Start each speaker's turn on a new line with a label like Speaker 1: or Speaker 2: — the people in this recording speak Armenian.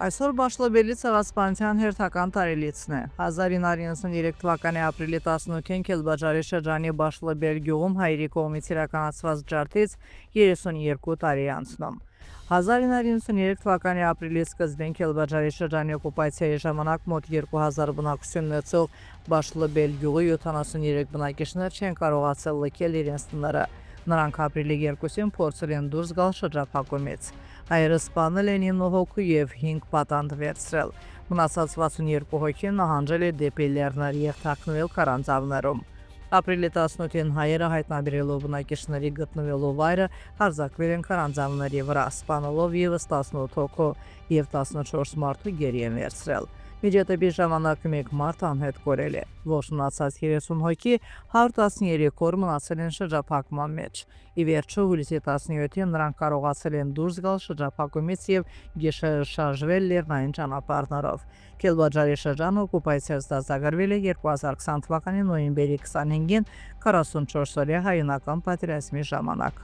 Speaker 1: Այսօր Բաշլոբելի ցեղասպանության հերթական տարելիցն է։ 1993 թվականի ապրիլի 18-ին Քելբաջարի շրջանի Բաշլոբել գյուղում հայերի կողմից իրականացված ջարդից 32 տարի է անցնում։ 1993 թվականի ապրիլի սկզբին Քելբաջարի շրջանի օկուպացիայի ժամանակ մոտ 2000 բնակություն ունեցող Բաշլոբել գյուղի 73 բնակիչներ չեն կարողացել լքել իրենց տները։ Նրանք ապրիլի 2-ին փորձել են դուրս գալ շրջափակումից։ Հայերը սպանել են 9 հոգու և 5 պատանդ վերցրել։ Մնացած 62 հոգին նահանջել է դեպի լեռներ և թաքնվել քարանձավներում։ Ապրիլի 18-ին հայերը հայտնաբերելով բնակիչների գտնվելու վայրը հարձակվել են քարանձավների վրա, սպանելով ևս 18 հոգու և 14 մարդու գերի են վերցրել։ Միջադեպի ժամանակ մեկ մարդ անհետ կորել է, ողջ մնացած 30 հոգի 113 օր մնացել են շրջափակման մեջ։ Ի վերջո հուլիսի 17-ին նրանք կարողացել են դուրս գալ շրջափակումից և գիշերշարժվել լեռնային ճանապարհներով։ Քելբաջարի շրջանը օկուպացիայից դասագրվել է 2020 թվականի նոյեմբերի 25-ին 44-օրյա հայրենական պատերազմի ժամանակ։